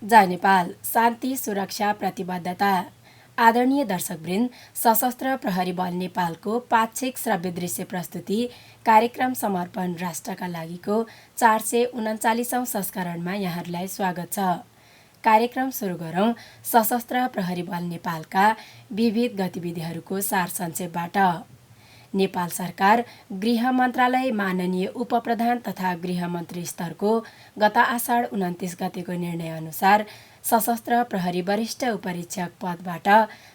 जय नेपाल। शान्ति सुरक्षा प्रतिबद्धता। आदरणीय दर्शकवृन्द, सशस्त्र प्रहरी बल नेपालको पाक्षिक श्रव्य दृश्य प्रस्तुति कार्यक्रम समर्पण राष्ट्रका लागिको 439औं संस्करणमा यहाँहरूलाई स्वागत छ। कार्यक्रम सुरु गरौं सशस्त्र प्रहरी बल नेपालका विविध गतिविधिहरूको सारसंक्षेपबाट। नेपाल सरकार गृह मन्त्रालय माननीय उपप्रधान तथा गृहमन्त्री स्तरको गत आषाढ 29 गतेको निर्णयअनुसार सशस्त्र प्रहरी वरिष्ठ उपरीक्षक पदबाट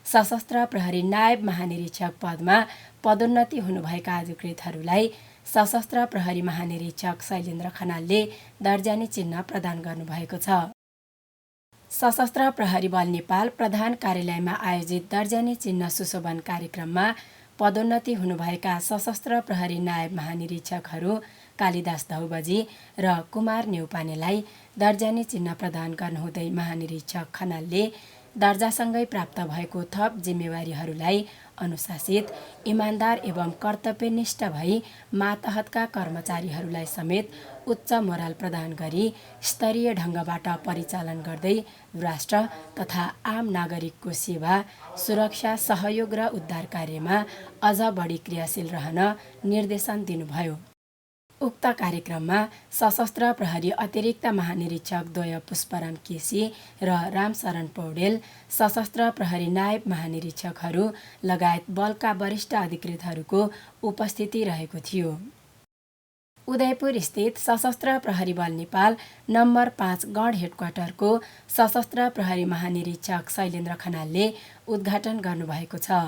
सशस्त्र प्रहरी नायब महानिरीक्षक पदमा पदोन्नति हुनुभएका अधिकृतहरूलाई सशस्त्र प्रहरी महानिरीक्षक शैलेन्द्र खनालले दर्जानी चिन्ह प्रदान गर्नुभएको छ। सशस्त्र प्रहरी बल नेपाल प्रधान कार्यालयमा आयोजित दर्जानी चिन्ह सुशोभन कार्यक्रममा पदोन्नति हुनुभएका सशस्त्र प्रहरी नायब महानिरीक्षकहरू कालिदास धौबजी र कुमार नेउपानेलाई दर्जानी चिन्ह प्रदान गर्नुहुँदै महानिरीक्षक खनालले दर्जासँगै प्राप्त भएको थप जिम्मेवारीहरूलाई अनुशासित, इमान्दार एवं कर्तव्यनिष्ठ भई मातहतका कर्मचारीहरूलाई समेत उच्च मोराल प्रदान गरी स्तरीय ढङ्गबाट परिचालन गर्दै राष्ट्र तथा आम नागरिकको सेवा, सुरक्षा, सहयोग र उद्धार कार्यमा अझ बढी क्रियाशील रहन निर्देशन दिनुभयो। उक्त कार्यक्रममा सशस्त्र प्रहरी अतिरिक्त महानिरीक्षक द्वय पुष्पराम केसी र रामशरण पौडेल, सशस्त्र प्रहरी नायब महानिरीक्षकहरू लगायत बलका वरिष्ठ अधिकृतहरूको उपस्थिति रहेको थियो। उदयपुर स्थित सशस्त्र प्रहरी बल नेपाल नम्बर 5 गढ हेडक्वार्टरको सशस्त्र प्रहरी महानिरीक्षक शैलेन्द्र खनालले उद्घाटन गर्नुभएको छ।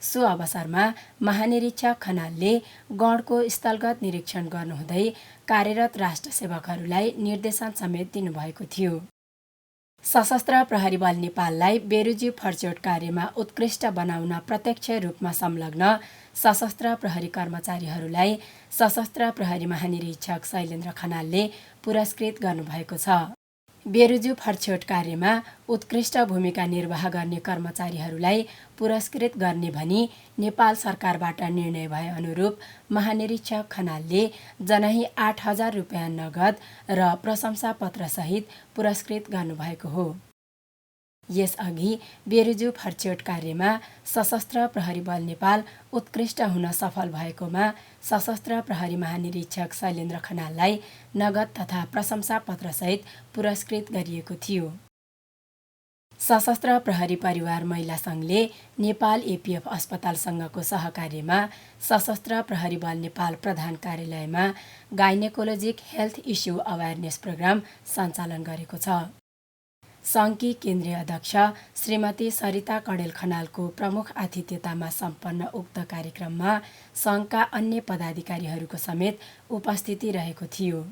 सो अवसरमा महानिरीक्षक खनालले गढको स्थलगत निरीक्षण गर्नुहुँदै कार्यरत राष्ट्र सेवकहरूलाई निर्देशन समेत दिनुभएको थियो। सशस्त्र प्रहरी बल नेपाललाई बेरुजी फर्चोट कार्यमा उत्कृष्ट बनाउन प्रत्यक्ष रूपमा संलग्न सशस्त्र प्रहरी कर्मचारीहरूलाई सशस्त्र प्रहरी महानिरीक्षक शैलेन्द्र खनालले पुरस्कृत गर्नुभएको छ। बेरुजु फर्चोट कार्यमा उत्कृष्ट भूमिका निर्वाह गर्ने कर्मचारीहरूलाई पुरस्कृत गर्ने भनी नेपाल सरकारबाट निर्णय भए अनुरूप महानिरीक्षक खनालले जनही 8,000 रुपियाँ नगद र प्रशंसा पत्रसहित पुरस्कृत गर्नुभएको हो। यसअघि बेरुजु फर्चोट कार्यमा सशस्त्र प्रहरी बल नेपाल उत्कृष्ट हुन सफल भएकोमा सशस्त्र प्रहरी महानिरीक्षक शैलेन्द्र खनाललाई नगद तथा प्रशंसा पत्रसहित पुरस्कृत गरिएको थियो। सशस्त्र प्रहरी परिवार महिला सङ्घले नेपाल एपीएफ अस्पताल सङ्घको सहकार्यमा सशस्त्र प्रहरी बल नेपाल प्रधान कार्यालयमा गाइनेकोलोजिक हेल्थ इस्यु अवेरनेस प्रोग्राम सञ्चालन गरेको छ। सङ्घकी केन्द्रीय अध्यक्ष श्रीमती सरिता कडेल खनालको प्रमुख आतिथ्यतामा सम्पन्न उक्त कार्यक्रममा सङ्घका अन्य पदाधिकारीहरूको समेत उपस्थिति रहेको थियो।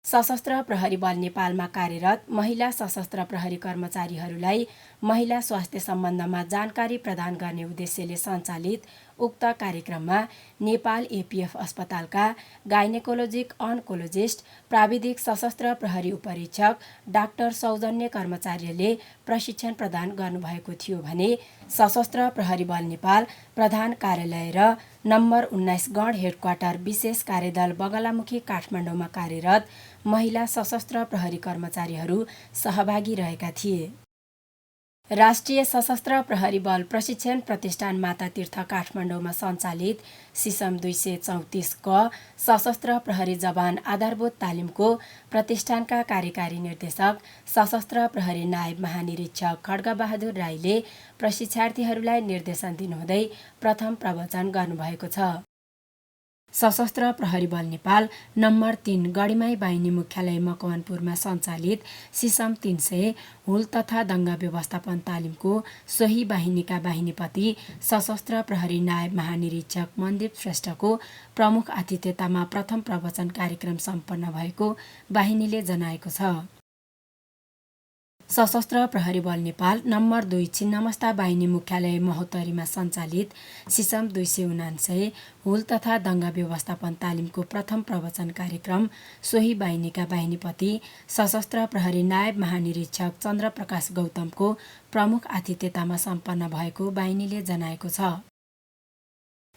सशस्त्र प्रहरी बल नेपालमा कार्यरत महिला सशस्त्र प्रहरी कर्मचारीहरूलाई महिला स्वास्थ्य सम्बन्धमा जानकारी प्रदान गर्ने उद्देश्यले सञ्चालित उक्त कार्यक्रममा नेपाल एपीएफ अस्पतालका गाइनेकोलोजिक अन्कोलोजिस्ट प्राविधिक सशस्त्र प्रहरी उपरीक्षक डाक्टर सौजन्य कर्मचारीले प्रशिक्षण प्रदान गर्नुभएको थियो भने सशस्त्र प्रहरी बल नेपाल प्रधान कार्यालय र नम्बर 19 गढ हेडक्वार्टर विशेष कार्यदल बगलामुखी काठमाडौँमा कार्यरत महिला सशस्त्र प्रहरी कर्मचारीहरू सहभागी रहेका थिए। राष्ट्रिय सशस्त्र प्रहरी बल प्रशिक्षण प्रतिष्ठान मातातीर्थ काठमाडौँमा सञ्चालित सिसम 234 क सशस्त्र प्रहरी जवान आधारभूत तालिमको प्रतिष्ठानका कार्यकारी निर्देशक सशस्त्र प्रहरी नायब महानिरीक्षक खड्गबहादुर राईले प्रशिक्षार्थीहरूलाई निर्देशन दिनुहुँदै प्रथम प्रवचन गर्नुभएको छ। सशस्त्र प्रहरी बल नेपाल नम्बर 3 गढीमाई बाहिनी मुख्यालय मकवानपुरमा सञ्चालित सिसम 300 हुल तथा दङ्गा व्यवस्थापन तालिमको सोही बाहिनीका बाहिनीपति सशस्त्र प्रहरी नायब महानिरीक्षक मनदीप श्रेष्ठको प्रमुख आतिथ्यतामा प्रथम प्रवचन कार्यक्रम सम्पन्न भएको बाहिनीले जनाएको छ। सशस्त्र प्रहरी बल नेपाल नम्बर 2 छिन्नमस्ता बाहिनी मुख्यालय महोत्तरीमा सञ्चालित सिसम 279 हुल तथा दङ्गा व्यवस्थापन तालिमको प्रथम प्रवचन कार्यक्रम सोही बाहिनीका बाहिनीपति सशस्त्र प्रहरी नायब महानिरीक्षक चन्द्रप्रकाश गौतमको प्रमुख आतिथ्यतामा सम्पन्न भएको बाहिनीले जनाएको छ।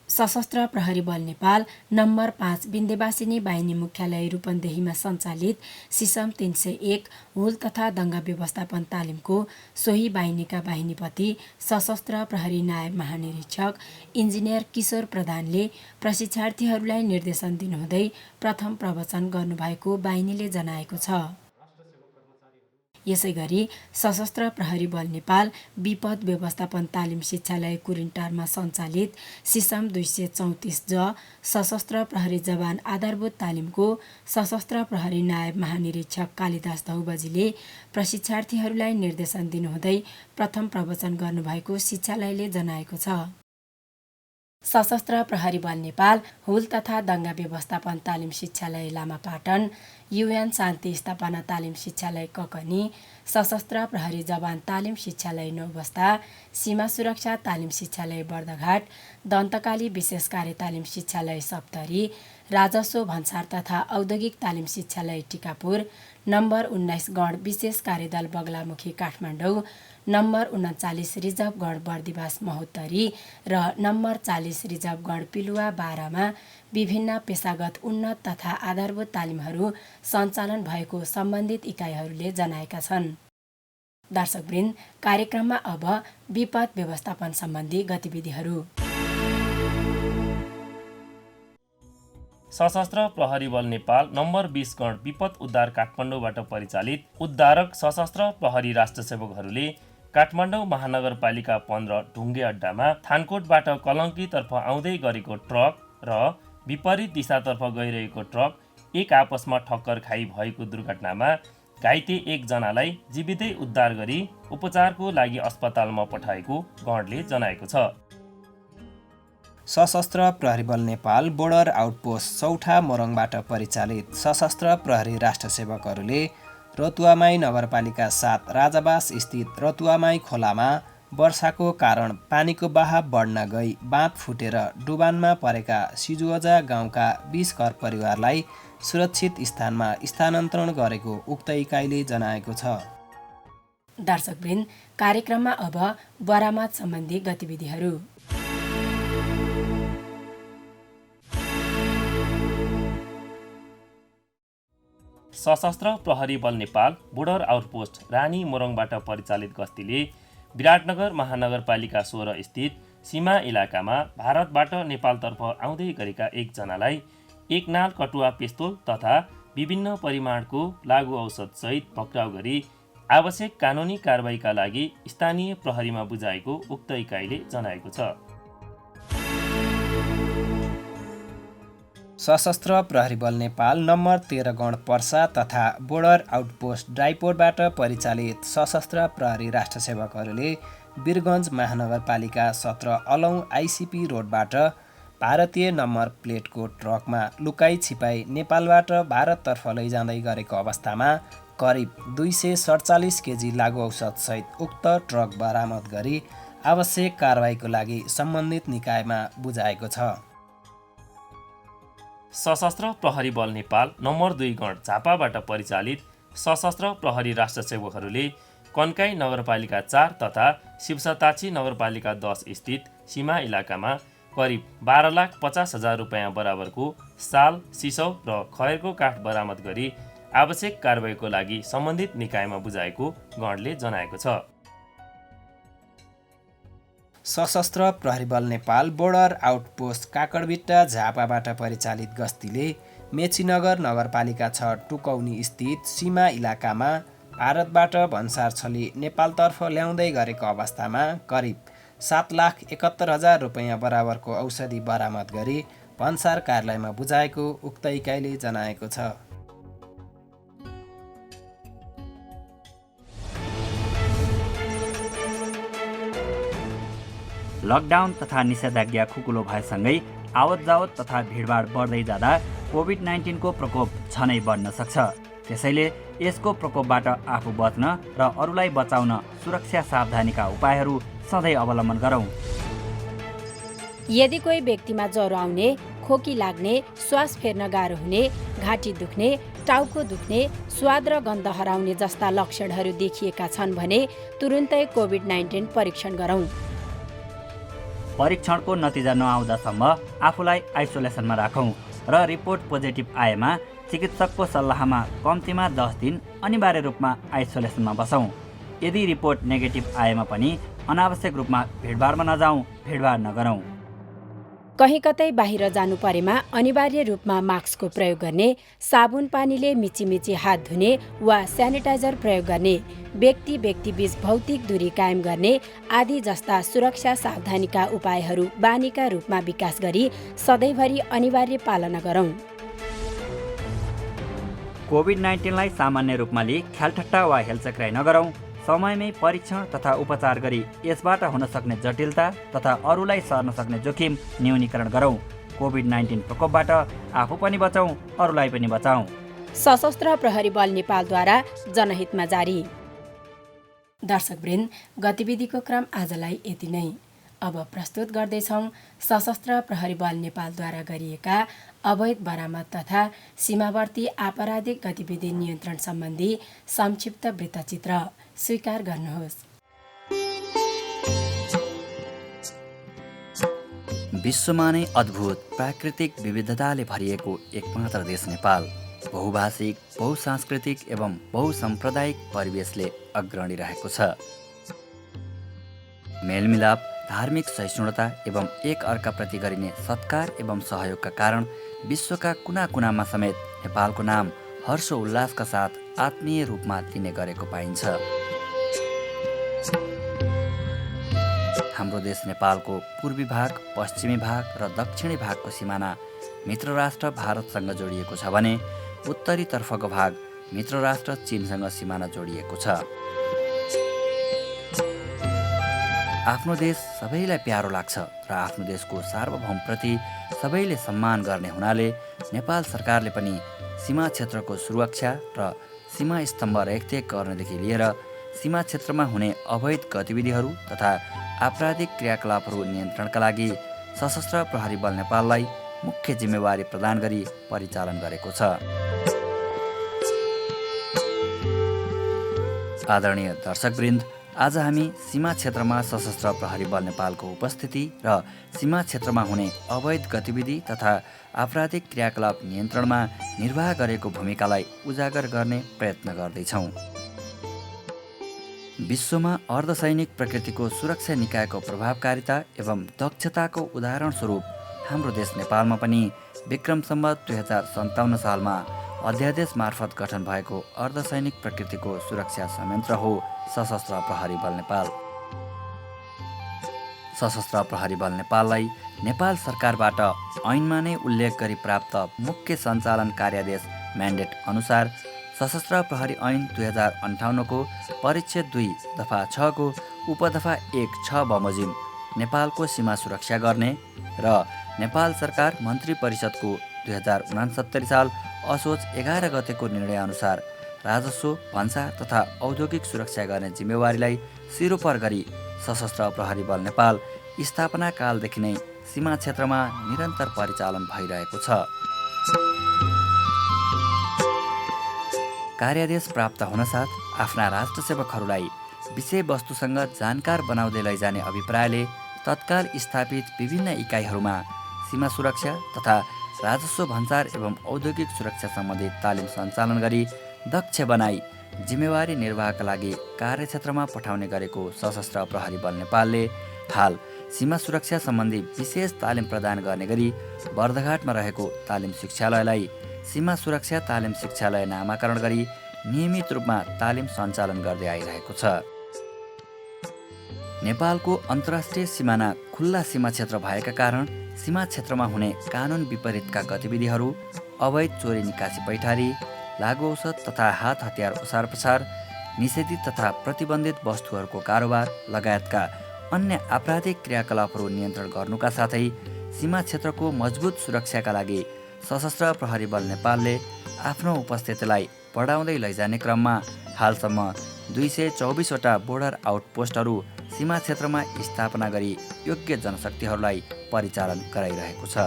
सशस्त्र प्रहरी बल नेपाल नम्बर 5 विन्ध्यवासिनी बाहिनी मुख्यालय रूपन्देहीमा सञ्चालित सिसम 301 हुल तथा दङ्गा व्यवस्थापन तालिमको सोही बाहिनीका बाहिनीपति सशस्त्र प्रहरी नायब महानिरीक्षक इन्जिनियर किशोर प्रधानले प्रशिक्षार्थीहरूलाई निर्देशन दिनुहुँदै प्रथम प्रवचन गर्नुभएको बाहिनीले जनाएको छ। यसैगरी सशस्त्र प्रहरी बल नेपाल विपद व्यवस्थापन तालिम शिक्षालय कुरिन्टारमा सञ्चालित सिसम 234 ज सशस्त्र प्रहरी जवान आधारभूत तालिमको सशस्त्र प्रहरी नायब महानिरीक्षक कालिदास धौबजीले प्रशिक्षार्थीहरूलाई निर्देशन दिनुहुँदै प्रथम प्रवचन गर्नुभएको शिक्षालयले जनाएको छ। सशस्त्र प्रहरी बल नेपाल हुल तथा दङ्गा व्यवस्थापन तालिम शिक्षालय लामापाटन, युएन शान्ति स्थापना तालिम शिक्षालय ककनी, सशस्त्र प्रहरी जवान तालिम शिक्षालय नौबस्ता, सीमा सुरक्षा तालिम शिक्षालय बर्दघाट, दन्तकाली विशेष कार्य तालिम शिक्षालय सप्तरी, राजस्व भन्सार तथा औद्योगिक तालिम शिक्षालय टिकापुर, नम्बर 19 गण विशेष कार्यदल बगलामुखी काठमाडौँ, नम्बर 39 रिजर्भ गण बर्दिवास महोत्तरी र नम्बर 40 रिजर्भ गण पिलुवा बारामा विभिन्न पेशागत उन्नत तथा आधारभूत तालिमहरू सञ्चालन भएको सम्बन्धित इकाइहरूले जनाएका छन्। दर्शकवृन्द, कार्यक्रममा अब विपद व्यवस्थापन सम्बन्धी गतिविधिहरू। सशस्त्र प्रहरी बल नेपाल नम्बर 20 गण विपद उद्धार काठमाडौँबाट परिचालित उद्धारक सशस्त्र प्रहरी राष्ट्रसेवकहरूले काठमाडौँ महानगरपालिका 15 ढुङ्गे अड्डामा थानकोटबाट कलङ्कीतर्फ आउँदै गरेको ट्रक र विपरीत दिशातर्फ गइरहेको ट्रक एक आपसमा ठक्कर खाई भएको दुर्घटनामा घाइते एकजनालाई जीवितै उद्धार गरी उपचारको लागि अस्पतालमा पठाएको गणले जनाएको छ। सशस्त्र प्रहरी बल नेपाल बोर्डर आउटपोस्ट चौठा मोरङबाट परिचालित सशस्त्र प्रहरी राष्ट्रसेवकहरूले रतुवामाई नगरपालिका 7 राजावास स्थित रतुवामाई खोलामा वर्षाको कारण पानीको बहाव बढ्न गई बाँध फुटेर डुबानमा परेका सिजुअजा गाउँका 20 घर परिवारलाई सुरक्षित स्थानमा स्थानान्तरण गरेको उक्त इकाइले जनाएको छ। दर्शकवृन्द, कार्यक्रममा अब बरामद सम्बन्धी गतिविधिहरू। सशस्त्र प्रहरी बल नेपाल बोर्डर आउटपोस्ट रानी मोरङबाट परिचालित गस्तीले विराटनगर महानगरपालिका 16 स्थित सीमा इलाकामा भारतबाट नेपालतर्फ आउँदै गरेका एकजनालाई एक नाल कटुवा पिस्तोल तथा विभिन्न परिमाणको लागु औषधसहित पक्राउ गरी आवश्यक कानुनी कारबाहीका लागि स्थानीय प्रहरीमा बुझाएको उक्त इकाइले जनाएको छ। सशस्त्र प्रहरी बल नेपाल नम्बर 13 गण पर्सा तथा बोर्डर आउटपोस्ट ड्राइपोर्टबाट परिचालित सशस्त्र प्रहरी राष्ट्रसेवकहरूले वीरगञ्ज महानगरपालिका 17 अलौँ आइसिपी रोडबाट भारतीय नम्बर प्लेटको ट्रकमा लुकाई छिपाई नेपालबाट भारततर्फ लैजाँदै गरेको अवस्थामा करिब 247 केजी लागु औषधसहित उक्त ट्रक बरामद गरी आवश्यक कारबाहीको लागि सम्बन्धित निकायमा बुझाएको छ। सशस्त्र प्रहरी बल नेपाल नम्बर 2 गण झापाबाट परिचालित सशस्त्र प्रहरी राष्ट्रसेवकहरूले कन्काई नगरपालिका 4 तथा शिवसताछी नगरपालिका 10 स्थित सीमा इलाकामा करिब 12,50,000 रुपियाँ बराबरको साल, सिसौ र खयरको काठ बरामद गरी आवश्यक कारबाहीको लागि सम्बन्धित निकायमा बुझाएको गणले जनाएको छ। सशस्त्र प्रहरी बल नेपाल बोर्डर आउटपोस्ट काकडभिट्टा झापाबाट परिचालित गस्तीले मेचीनगर नगरपालिका 6 टुकौनी स्थित सीमा इलाकामा भारतबाट भन्सार छली नेपालतर्फ ल्याउँदै गरेको अवस्थामा करिब 7,71,000 रुपियाँ बराबरको औषधि बरामद गरी भन्सार कार्यालयमा बुझाएको उक्त इकाइले जनाएको छ। लकडाउन तथा निषेधाज्ञा खुकुलो भएसँगै आवत जावत तथा भिडभाड बढ्दै जाँदा कोभिड-19 को प्रकोप झनै बढ्न सक्छ। त्यसैले यसको प्रकोपबाट आफू बच्न र अरूलाई बचाउन सुरक्षा सावधानीका उपायहरू सधैँ अवलम्बन गरौँ। यदि कोही व्यक्तिमा ज्वरो आउने, खोकी लाग्ने, श्वास फेर्न गाह्रो हुने, घाँटी दुख्ने, टाउको दुख्ने, स्वाद र गन्ध हराउने जस्ता लक्षणहरू देखिएका छन् भने तुरुन्तै कोभिड-19 परीक्षण गरौँ। परीक्षणको नतिजा नआउँदासम्म आफूलाई आइसोलेसनमा राखौँ र रिपोर्ट पोजिटिभ आएमा चिकित्सकको सल्लाहमा कम्तीमा 10 दिन अनिवार्य रूपमा आइसोलेसनमा बसौँ। यदि रिपोर्ट नेगेटिभ आएमा पनि अनावश्यक रूपमा भिडभाडमा नजाउँ, भिडभाड नगरौँ। कहीँ कतै बाहिर जानु परेमा अनिवार्य रूपमा मास्कको प्रयोग गर्ने, साबुन पानीले मिची हात धुने वा स्यानिटाइजर प्रयोग गर्ने, व्यक्ति बीच भौतिक दूरी कायम गर्ने आदि जस्ता सुरक्षा सावधानीका उपायहरू बानीका रूपमा विकास गरी सधैँभरि अनिवार्य पालना गरौँ। कोभिड-19लाई सामान्य रूपमा लिई ख्यालठट्टा वा हेलचक्राइ नगरौँ। समयमै परीक्षण तथा उपचार गरी यसबाट हुन सक्ने जटिलता तथा अरूलाई सर्न सक्ने जोखिम न्यूनीकरण गरौँ। कोभिड-19 प्रकोपबाट आफू पनि बचौँ, अरूलाई पनि बचाउँ। सशस्त्र प्रहरी बल नेपालद्वारा जनहितमा जारी। दर्शकवृन्द, गतिविधिको क्रम आजलाई यति नै। अब प्रस्तुत गर्दैछौँ सशस्त्र प्रहरी बल नेपालद्वारा गरिएका अवैध बरामद तथा सीमावर्ती आपराधिक गतिविधि नियन्त्रण सम्बन्धी संक्षिप्त वृत्तचित्र। स्वीकार गर्नुहोस्। विश्वमा नै अद्भुत प्राकृतिक विविधताले भरिएको एकमात्र देश नेपाल बहुभाषिक, बहुसांस्कृतिक एवं बहुसाम्प्रदायिक परिवेशले अग्रणी रहेको छ। मेलमिलाप, धार्मिक सहिष्णुता एवं एक अर्काप्रति गरिने सत्कार एवं सहयोगका कारण विश्वका कुना कुनामा समेत नेपालको नाम हर्ष उल्लासका साथ आत्मीय रूपमा लिने गरेको पाइन्छ। हाम्रो देश नेपालको पूर्वी भाग, पश्चिमी भाग र दक्षिणी भागको सिमाना मित्र राष्ट्र भारतसँग जोडिएको छ भने उत्तरी तर्फको भाग मित्र राष्ट्र चीनसँग सिमाना जोडिएको छ। आफ्नो देश सबैलाई प्यारो लाग्छ र आफ्नो देशको सार्वभौमप्रति सबैले सम्मान गर्ने हुनाले नेपाल सरकारले पनि सीमा क्षेत्रको सुरक्षा र सीमा स्तम्भ रेखदेख गर्नदेखि लिएर सीमा क्षेत्रमा हुने अवैध गतिविधिहरू तथा आपराधिक क्रियाकलापहरू नियन्त्रणका लागि सशस्त्र प्रहरी बल नेपाललाई मुख्य जिम्मेवारी प्रदान गरी परिचालन गरेको छ। आदरणीय दर्शकवृन्द, आज हामी सीमा क्षेत्रमा सशस्त्र प्रहरी बल नेपालको उपस्थिति र सीमा क्षेत्रमा हुने अवैध गतिविधि तथा आपराधिक क्रियाकलाप नियन्त्रणमा निर्वाह गरेको भूमिकालाई उजागर गर्ने प्रयत्न गर्दैछौँ। विश्वमा अर्धसैनिक प्रकृतिको सुरक्षा निकायको प्रभावकारिता एवं दक्षताको उदाहरण स्वरूप हाम्रो देश नेपालमा पनि विक्रम सम्वत 2057 सालमा अध्यादेश मार्फत गठन भएको अर्धसैनिक प्रकृतिको सुरक्षा संयन्त्र हो सशस्त्र प्रहरी बल नेपाल। सशस्त्र प्रहरी बल नेपाललाई नेपाल सरकारबाट ऐनमा नै उल्लेख गरी प्राप्त मुख्य सञ्चालन कार्यादेश म्यान्डेट अनुसार सशस्त्र प्रहरी ऐन 2058 को परिच्छेद 2 दफा 6 को उपदफा 1(6) बमोजिम नेपालको सीमा सुरक्षा गर्ने र नेपाल सरकार मन्त्री परिषदको 2069 साल असोज 11 गतेको निर्णय अनुसार राजस्व, भन्सार तथा औद्योगिक सुरक्षा गर्ने जिम्मेवारीलाई सिरोपर गरी सशस्त्र प्रहरी बल नेपाल स्थापना कालदेखि नै सीमा क्षेत्रमा निरन्तर परिचालन भइरहेको छ। कार्यादेश प्राप्त हुनसाथ आफ्ना राष्ट्रसेवकहरूलाई विषयवस्तुसँग जानकार बनाउँदै लैजाने अभिप्रायले तत्काल स्थापित विभिन्न इकाइहरूमा सीमा सुरक्षा तथा राजस्व, भन्सार एवं औद्योगिक सुरक्षा सम्बन्धी तालिम सञ्चालन गरी दक्ष बनाई जिम्मेवारी निर्वाहका लागि कार्यक्षेत्रमा पठाउने गरेको सशस्त्र प्रहरी बल नेपालले हाल सीमा सुरक्षा सम्बन्धी विशेष तालिम प्रदान गर्ने गरी बर्दघाटमा रहेको तालिम शिक्षालयलाई सीमा सुरक्षा तालिम शिक्षालय नामाकरण गरी नियमित रूपमा तालिम सञ्चालन गर्दै आइरहेको छ। नेपालको अन्तर्राष्ट्रिय सिमाना खुल्ला सीमा क्षेत्र भएका कारण सीमा क्षेत्रमा हुने कानुन विपरीतका गतिविधिहरू, अवैध चोरी निकासी पैठारी, लागु औषध तथा हात हतियार ओसार पसार, निषेधित तथा प्रतिबन्धित वस्तुहरूको कारोबार लगायतका अन्य आपराधिक क्रियाकलापहरू नियन्त्रण गर्नुका साथै सीमा क्षेत्रको मजबुत सुरक्षाका लागि सशस्त्र प्रहरी बल नेपालले आफ्नो उपस्थितिलाई बढाउँदै लैजाने क्रममा हालसम्म 224 वटा बोर्डर आउटपोस्टहरू सीमा क्षेत्रमा स्थापना गरी योग्य जनशक्तिहरूलाई परिचालन गराइरहेको छ।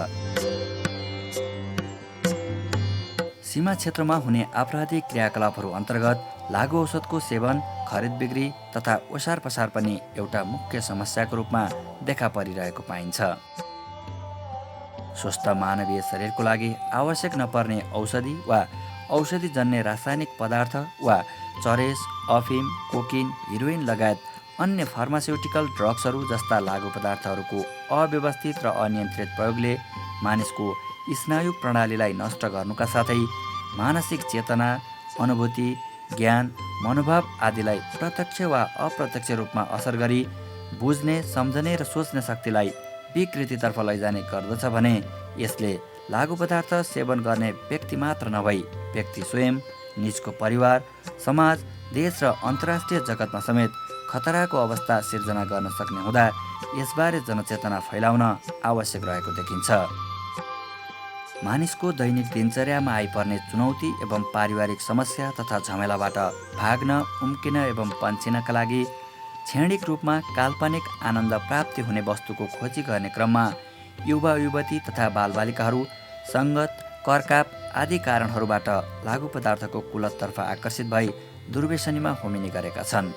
सीमा क्षेत्रमा हुने आपराधिक क्रियाकलापहरू अन्तर्गत लागु औषधको सेवन, खरिद बिक्री तथा ओसार पसार पनि एउटा मुख्य समस्याको रूपमा देखा परिरहेको पाइन्छ। स्वस्थ मानवीय शरीरको लागि आवश्यक नपर्ने औषधि वा औषधिजन्य रासायनिक पदार्थ वा चरेस, अफिम, कोकिन, हिरोइन लगायत अन्य फार्मास्युटिकल ड्रग्सहरू जस्ता लागु पदार्थहरूको अव्यवस्थित र अनियन्त्रित प्रयोगले मानिसको स्नायु प्रणालीलाई नष्ट गर्नुका साथै मानसिक चेतना, अनुभूति, ज्ञान, मनोभाव आदिलाई प्रत्यक्ष वा अप्रत्यक्ष रूपमा असर गरी बुझ्ने, सम्झने र सोच्ने शक्तिलाई विकृतितर्फ लैजाने गर्दछ भने यसले लागु पदार्थ सेवन गर्ने व्यक्ति मात्र नभई व्यक्ति स्वयं, निजको परिवार, समाज, देश र अन्तर्राष्ट्रिय जगतमा समेत खतराको अवस्था सिर्जना गर्न सक्ने हुँदा यसबारे जनचेतना फैलाउन आवश्यक रहेको देखिन्छ। मानिसको दैनिक दिनचर्यामा आइपर्ने चुनौती एवं पारिवारिक समस्या तथा झमेलाबाट भाग्न, उम्किन एवं पन्छिनका लागि क्षणिक रूपमा काल्पनिक आनन्द प्राप्ति हुने वस्तुको खोजी गर्ने क्रममा युवा युवती तथा बालबालिकाहरू सङ्गत, करकाप आदि कारणहरूबाट लागु पदार्थको कुलततर्फ आकर्षित भई दुर्व्यसनीमा होमिने गरेका छन्।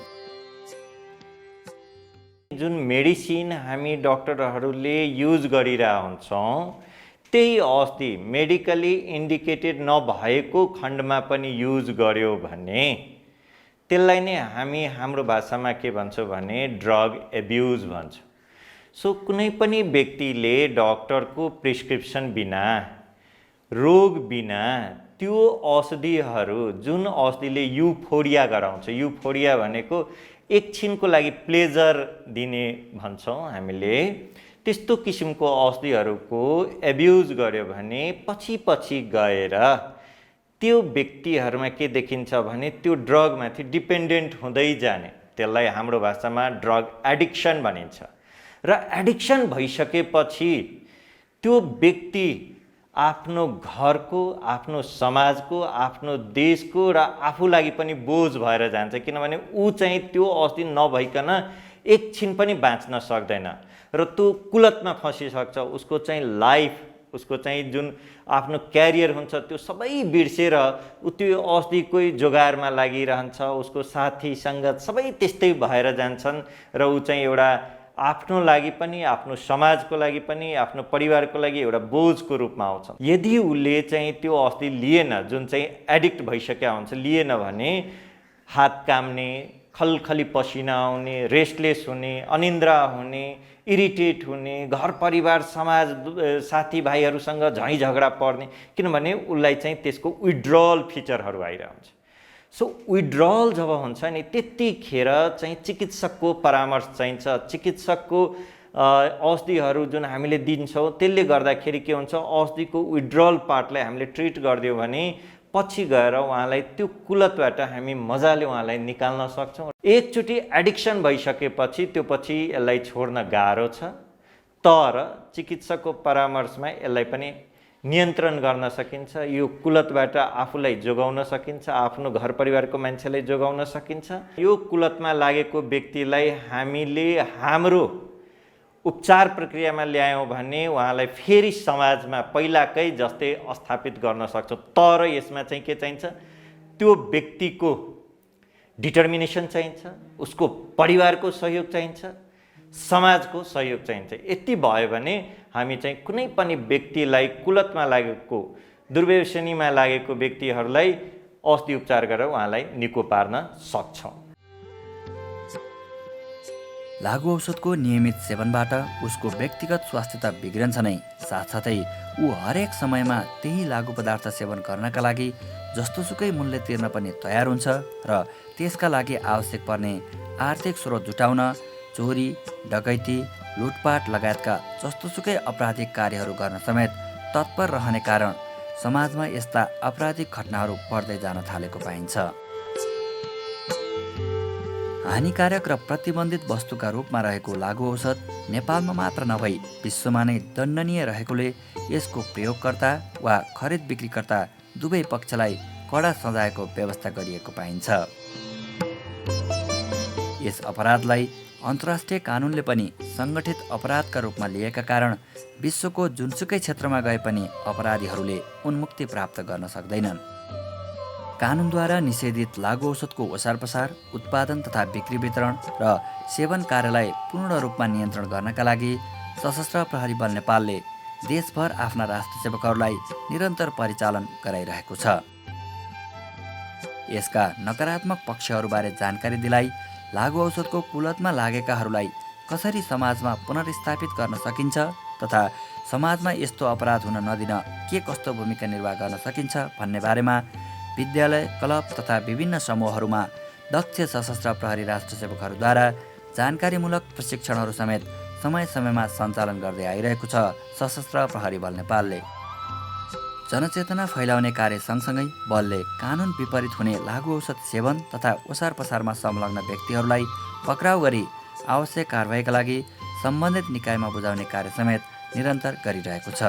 जुन मेडिसिन हामी डक्टरहरूले युज गरिरहेका हुन्छौँ त्यही औषधि मेडिकली इन्डिकेटेड नभएको खण्डमा पनि युज गर्यो भने त्यसलाई नै हामी हाम्रो भाषामा के भन्छौँ भने ड्रग एब्युज भन्छौँ। सो कुनै पनि व्यक्तिले डक्टरको प्रिस्क्रिप्सन बिना, रोग बिना त्यो औषधिहरू जुन औषधिले युफोरिया गराउँछ, युफोरिया भनेको एकछिनको लागि प्लेजर दिने भन्छौँ हामीले, त्यस्तो किसिमको औषधिहरूको एब्युज गर्यो भने पछि गएर त्यो व्यक्तिहरूमा के देखिन्छ भने त्यो ड्रगमाथि डिपेन्डेन्ट हुँदै जाने, त्यसलाई हाम्रो भाषामा ड्रग एडिक्सन भनिन्छ। र एडिक्सन भइसकेपछि त्यो व्यक्ति आफ्नो घरको, आफ्नो समाजको, आफ्नो देशको र आफू लागि पनि बोझ भएर जान्छ, किनभने ऊ चाहिँ त्यो औषधि नभइकन एकछिन पनि बाँच्न सक्दैन र त्यो कुलतमा फसिसक्छ। उसको चाहिँ लाइफ, उसको चाहिँ जुन आफ्नो क्यारियर हुन्छ त्यो सबै बिर्सेर ऊ त्यो औषधिकै जोगारमा लागिरहन्छ। उसको साथी सङ्गत सबै त्यस्तै भएर जान्छन् र ऊ चाहिँ एउटा आफ्नो लागि पनि, आफ्नो समाजको लागि पनि, आफ्नो परिवारको लागि एउटा बोझको रूपमा आउँछ। यदि उसले चाहिँ त्यो औषधि लिएन, जुन चाहिँ एडिक्ट भइसकेका हुन्छ, लिएन भने हात काम्ने, खलखली पसिना आउने, रेस्टलेस हुने, अनिन्द्रा हुने, इरिटेट हुने, घर परिवार समाज साथीभाइहरूसँग झैँ झगडा पर्ने, किनभने उसलाई चाहिँ त्यसको विड्रल फिचरहरू आइरहन्छ। सो विड्रल जब हुन्छ नि त्यतिखेर चाहिँ चिकित्सकको परामर्श चाहिन्छ। चिकित्सकको औषधिहरू जुन हामीले दिन्छौँ त्यसले गर्दाखेरि के हुन्छ, औषधिको विड्रल पार्टलाई हामीले ट्रिट गरिदियो भने पछि गएर उहाँलाई त्यो कुलतबाट हामी मजाले उहाँलाई निकाल्न सक्छौँ। एकचोटि एडिक्सन भइसकेपछि त्यो पछि यसलाई छोड्न गाह्रो छ, तर चिकित्सकको परामर्शमा यसलाई पनि नियन्त्रण गर्न सकिन्छ। यो कुलतबाट आफूलाई जोगाउन सकिन्छ, आफ्नो घर परिवारको मान्छेलाई जोगाउन सकिन्छ। यो कुलतमा लागेको व्यक्तिलाई हामीले हाम्रो उपचार प्रक्रियामा ल्यायौँ भने उहाँलाई फेरि समाजमा पहिलाकै जस्तै स्थापित गर्न सक्छौँ। तर यसमा चाहिँ के चाहिन्छ, त्यो व्यक्तिको डिटर्मिनेसन चाहिन्छ, उसको परिवारको सहयोग चाहिन्छ, समाजको सहयोग चाहिन्छ। यति भयो भने हामी चाहिँ कुनै पनि व्यक्तिलाई कुलतमा लागेको, दुर्व्यसनीमा लागेको व्यक्तिहरूलाई औषधि उपचार गरेर उहाँलाई निको पार्न सक्छौँ। लागु औषधको नियमित सेवनबाट उसको व्यक्तिगत स्वास्थ्य त बिग्रन्छ नै, साथसाथै ऊ हरेक समयमा त्यही लागु पदार्थ सेवन गर्नका लागि जस्तोसुकै मूल्य तिर्न पनि तयार हुन्छ र त्यसका लागि आवश्यक पर्ने आर्थिक स्रोत जुटाउन चोरी, डकैती, लुटपाट लगायतका जस्तोसुकै आपराधिक कार्यहरू गर्न समेत तत्पर रहने कारण समाजमा यस्ता आपराधिक घटनाहरू बढ्दै जान थालेको पाइन्छ। हानिकारक र प्रतिबन्धित वस्तुका रूपमा रहेको लागु औषध नेपालमा मात्र नभई विश्वमा नै दण्डनीय रहेकोले यसको प्रयोगकर्ता वा खरिद बिक्रीकर्ता दुवै पक्षलाई कडा सजायको व्यवस्था गरिएको पाइन्छ। यस अपराधलाई अन्तर्राष्ट्रिय कानुनले पनि सङ्गठित अपराधका रूपमा लिएका कारण विश्वको जुनसुकै क्षेत्रमा गए पनि अपराधीहरूले उन्मुक्ति प्राप्त गर्न सक्दैनन्। कानुनद्वारा निषेधित लागु औषधको ओसारपसार, उत्पादन तथा बिक्री वितरण र सेवन कार्यलाई पूर्ण रूपमा नियन्त्रण गर्नका लागि सशस्त्र प्रहरी बल नेपालले देशभर आफ्ना राष्ट्र सेवकहरूलाई निरन्तर परिचालन गराइरहेको छ। यसका नकारात्मक पक्षहरूबारे जानकारी दिलाई, लागु औषधको कुलतमा लागेकाहरूलाई कसरी समाजमा पुनर्स्थापित गर्न सकिन्छ तथा समाजमा यस्तो अपराध हुन नदिन के कस्तो भूमिका निर्वाह गर्न सकिन्छ भन्ने बारेमा विद्यालय, क्लब तथा विभिन्न समूहहरूमा दक्ष सशस्त्र प्रहरी राष्ट्र सेवकहरूद्वारा जानकारीमूलक प्रशिक्षणहरू समेत समय समयमा सञ्चालन गर्दै आइरहेको छ सशस्त्र प्रहरी बल नेपालले। जनचेतना फैलाउने कार्य सँगसँगै बलले कानुन विपरीत हुने लागु औषध सेवन तथा ओसार पसारमा संलग्न व्यक्तिहरूलाई पक्राउ गरी आवश्यक कारबाहीका लागि सम्बन्धित निकायमा बुझाउने कार्य समेत निरन्तर गरिरहेको छ।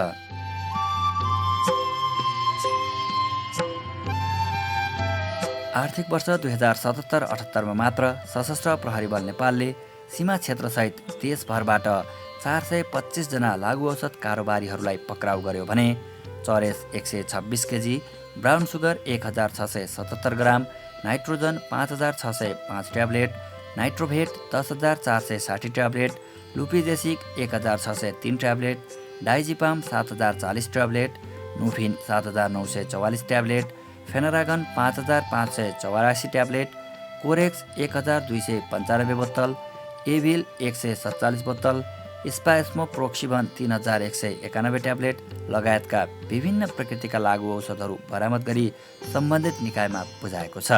आर्थिक वर्ष 2077-78 मात्र सशस्त्र प्रहरी बल नेपालले सीमा क्षेत्रसहित देशभरबाट 425 जना लागु औषध कारोबारीहरूलाई पक्राउ गर्यो भने चरेस 126 KG, brown sugar 1677 gram, nitrogen 5605 tablet, नाइट्रोभेट 10460 tablet, Lupigesic 1603 tablet, diazepam 7040 tablet, नुफिन 7944 ट्याब्लेट, फेनरागन 5584 ट्याब्लेट, कोरेक्स 1295 बोतल, एभिल 147 बोतल, स्पाइस्मो प्रोक्सिभन 3191 ट्याब्लेट लगायतका विभिन्न प्रकृतिका लागु औषधहरू बरामद गरी सम्बन्धित निकायमा बुझाएको छ।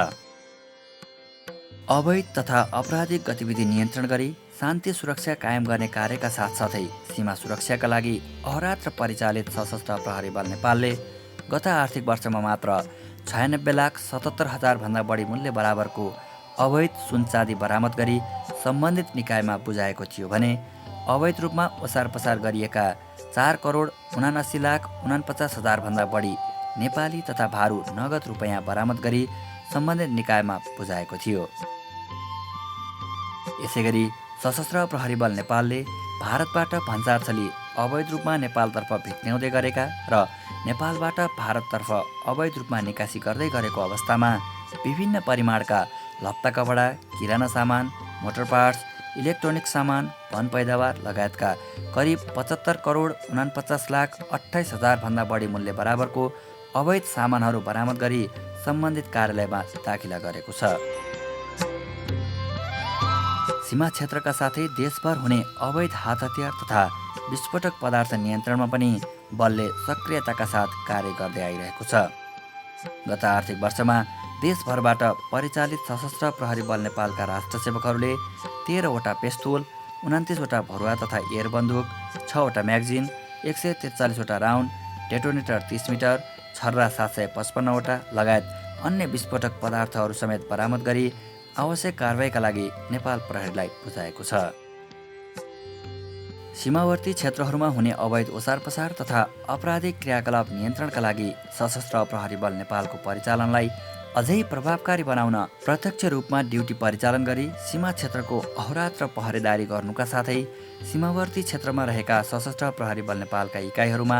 अवैध तथा आपराधिक गतिविधि नियन्त्रण गरी शान्ति सुरक्षा कायम गर्ने कार्यका साथसाथै सीमा सुरक्षाका लागि अहोरात्र परिचालित सशस्त्र प्रहरी बल नेपालले गत आर्थिक वर्षमा मात्र 96,77,000 भन्दा बढी मूल्य बराबरको अवैध सुनचाँदी बरामद गरी सम्बन्धित निकायमा बुझाएको थियो भने अवैध रूपमा ओसार पसार गरिएका 4,79,49,000 भन्दा बढी नेपाली तथा भारू नगद रुपैयाँ बरामद गरी सम्बन्धित निकायमा बुझाएको थियो। यसैगरी सशस्त्र प्रहरी बल नेपालले भारतबाट भन्सारछली अवैध रूपमा नेपालतर्फ भित्र्याउँदै गरेका र नेपालबाट भारततर्फ अवैध रूपमा निकासी गर्दै गरेको अवस्थामा विभिन्न परिमाणका लत्ता कपडा, किराना सामान, मोटर पार्ट्स, इलेक्ट्रोनिक सामान, वन पैदावार लगायतका करिब 75,49,28,000 भन्दा बढी मूल्य बराबरको अवैध सामानहरू बरामद गरी सम्बन्धित कार्यालयमा दाखिला गरेको छ। सीमा क्षेत्रका साथै देशभर हुने अवैध हात हतियार तथा विस्फोटक पदार्थ नियन्त्रणमा पनि बलले सक्रियताका साथ कार्य गर्दै आइरहेको छ। गत आर्थिक वर्षमा देशभरबाट परिचालित सशस्त्र प्रहरी बल नेपालका राष्ट्र सेवकहरूले 13 वटा पेस्तोल, 29 वटा भरुवा तथा एयर बन्दुक, 6 वटा म्यागजिन, 143 वटा राउन्ड, डेटोनेटर 30 मिटर, छर्रा 755 वटा लगायत अन्य विस्फोटक पदार्थहरू समेत बरामद गरी आवश्यक कारबाहीका लागि नेपाल प्रहरीलाई बुझाएको छ। सीमावर्ती क्षेत्रहरूमा हुने अवैध ओसार पसार तथा आपराधिक क्रियाकलाप नियन्त्रणका लागि सशस्त्र प्रहरी बल नेपालको परिचालनलाई अझै प्रभावकारी बनाउन प्रत्यक्ष रूपमा ड्युटी परिचालन गरी सीमा क्षेत्रको अहोरात्र पहरेदारी गर्नुका साथै सीमावर्ती क्षेत्रमा रहेका सशस्त्र प्रहरी बल नेपालका इकाइहरूमा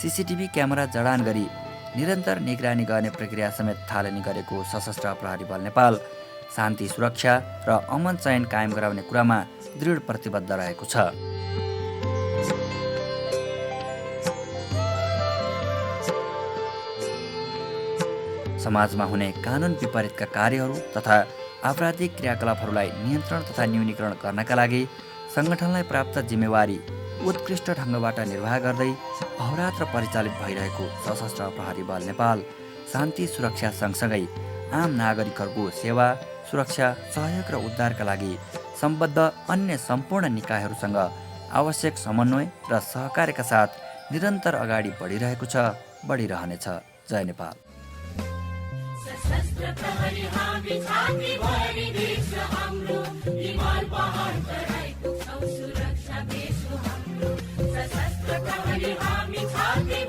सीसीटीभी क्यामेरा जडान गरी निरन्तर निगरानी गर्ने प्रक्रिया समेत थालनी गरेको सशस्त्र प्रहरी बल नेपाल शान्ति सुरक्षा र अमन चयन कायम गराउने कुरामा दृढ प्रतिबद्ध रहेको छ। समाजमा हुने कानुन विपरीतका कार्यहरू तथा आपराधिक क्रियाकलापहरूलाई नियन्त्रण तथा न्यूनीकरण गर्नका लागि सङ्गठनलाई प्राप्त जिम्मेवारी उत्कृष्ट ढङ्गबाट निर्वाह गर्दै अहोरात्र परिचालित भइरहेको सशस्त्र प्रहरी बल नेपाल शान्ति सुरक्षा सँगसँगै आम नागरिकहरूको सेवा, सुरक्षा, सहयोग र उद्धारका लागि सम्बद्ध अन्य सम्पूर्ण निकायहरूसँग आवश्यक समन्वय र सहकार्यका साथ निरन्तर अगाडि बढिरहेको छ, बढिरहनेछ। जय नेपाल। सशस्त्र प्रहरी हामी छाती भरि देश हाम्रो, हिमाल पहाड तराई पुग्छौं सुरक्षा देश हाम्रो। सशस्त्र प्रहरी हामी छाती